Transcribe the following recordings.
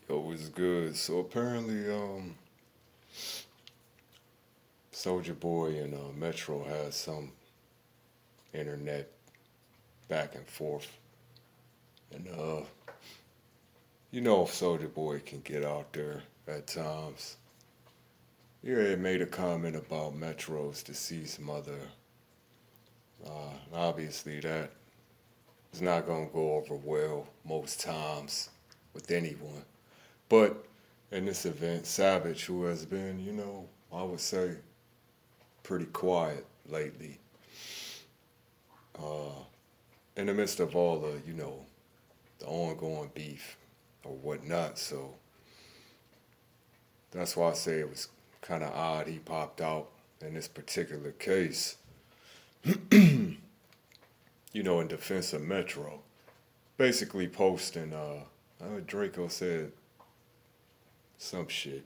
Yo, was good. So apparently, Soulja Boy and Metro has some internet back and forth, and if Soulja Boy can get out there at times. Yeah, it made a comment about Metro's deceased mother. Obviously, that is not gonna go over well most times with anyone. But in this event, Savage, who has been, I would say pretty quiet lately, uh, in the midst of all the, the ongoing beef or whatnot. So that's why I say it was kind of odd he popped out in this particular case, in defense of Metro. Basically posting, Draco said some shit.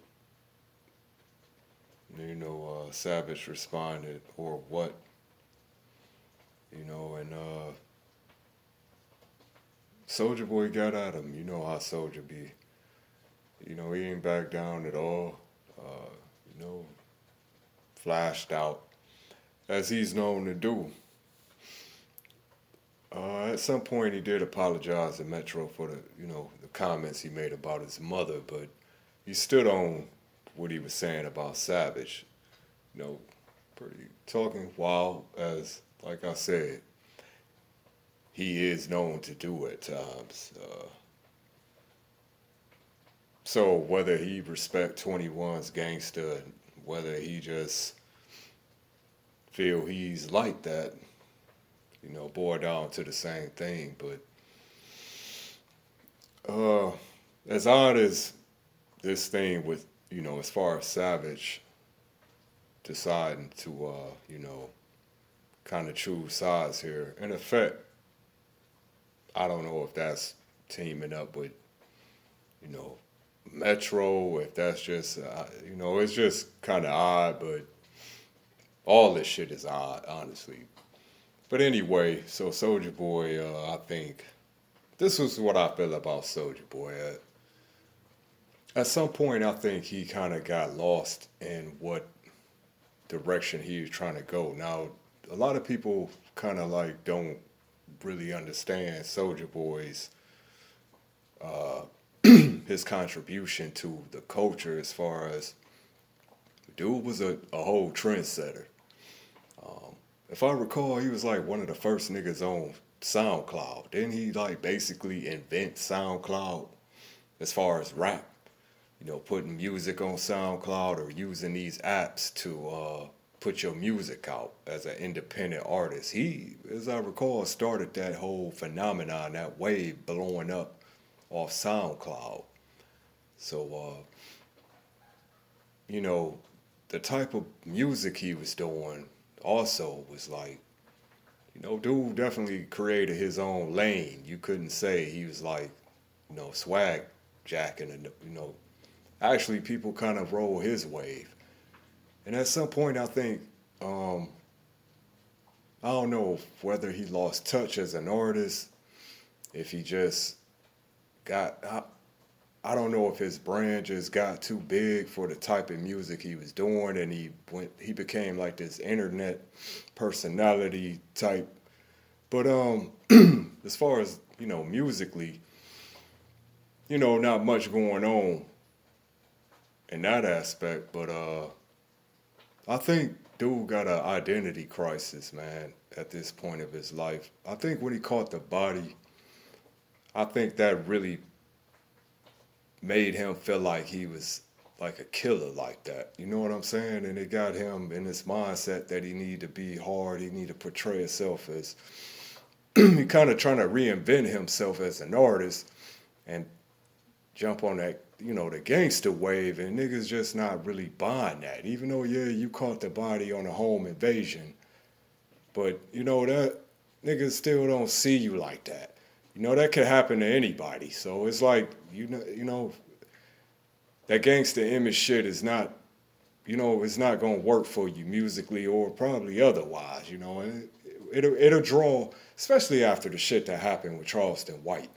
Savage responded, or what, and Soulja Boy got at him. You know how Soulja be. He ain't back down at all. You know, flashed out as he's known to do. At some point, he did apologize to Metro for the comments he made about his mother, but he stood on what he was saying about Savage. You know, pretty talking wild as, like I said, he is known to do at times. So whether he respect 21's gangster, whether he just feel he's like that, boil down to the same thing. But as odd as this thing with, as far as Savage deciding to, kind of choose sides here, in effect, I don't know if that's teaming up with, you know, Metro, if that's just, it's just kind of odd, but all this shit is odd, honestly. But anyway, so Soulja Boy, I think this was what I feel about Soulja Boy. At some point, I think he kind of got lost in what direction he was trying to go. Now, a lot of people kind of like don't really understand Soulja Boy's uh, his contribution to the culture as far as dude was a whole trendsetter. If I recall, he was like one of the first niggas on SoundCloud. Didn't he like basically invent SoundCloud as far as rap? Putting music on SoundCloud or using these apps to put your music out as an independent artist. He, as I recall, started that whole phenomenon, that wave blowing up off SoundCloud. So, you know, the type of music he was doing also was like, dude definitely created his own lane. You couldn't say he was like, swag jacking and, actually people kind of roll his wave. And at some point, I think, I don't know whether he lost touch as an artist, if he just got, I don't know if his brand just got too big for the type of music he was doing, and he became like this internet personality type. But as far as musically, not much going on in that aspect. But I think dude got an identity crisis, man, at this point of his life. I think when he caught the body, I think that really made him feel like he was like a killer like that. You know what I'm saying? And it got him in this mindset that he needed to be hard. He needed to portray himself as he kind of trying to reinvent himself as an artist and jump on that, the gangster wave, and niggas just not really buying that. Even though, yeah, you caught the body on a home invasion, but that niggas still don't see you like that. That could happen to anybody. So it's like, that gangster image shit is not, it's not gonna work for you musically or probably otherwise. It'll draw, especially after the shit that happened with Charleston White.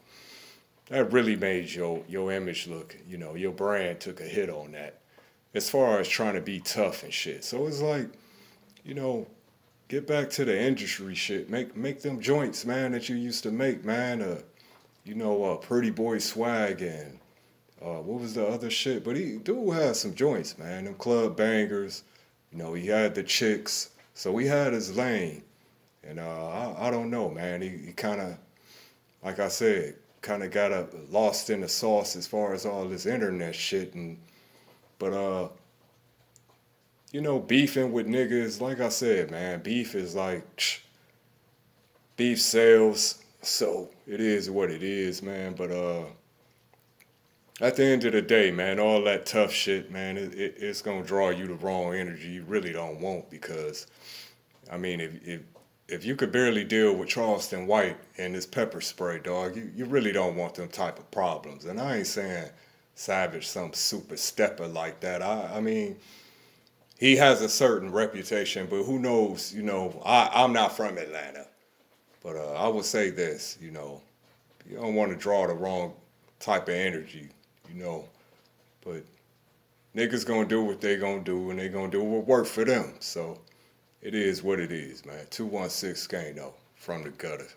that really made your image look, your brand took a hit on that. As far as trying to be tough and shit. So it's like, you know, get back to the industry shit. Make them joints, man, that you used to make, man. Pretty boy swag and what was the other shit? But he dude had some joints, man. Them club bangers. He had the chicks. So he had his lane. And I don't know, man. He kind of, like I said, kind of got lost in the sauce as far as all this internet shit. But beefing with niggas, like I said, man, beef is like beef sells. So it is what it is, man. But at the end of the day, man, all that tough shit, man, it's gonna draw you the wrong energy you really don't want because, I mean, if you could barely deal with Charleston White and his pepper spray, dog, you really don't want them type of problems. And I ain't saying Savage some super stepper like that. I mean, he has a certain reputation, but who knows? I'm not from Atlanta, but I would say this, you don't want to draw the wrong type of energy, you know. But niggas gonna do what they gonna do, and they gonna do what work for them. So it is what it is, man. 216 Skano from the gutter.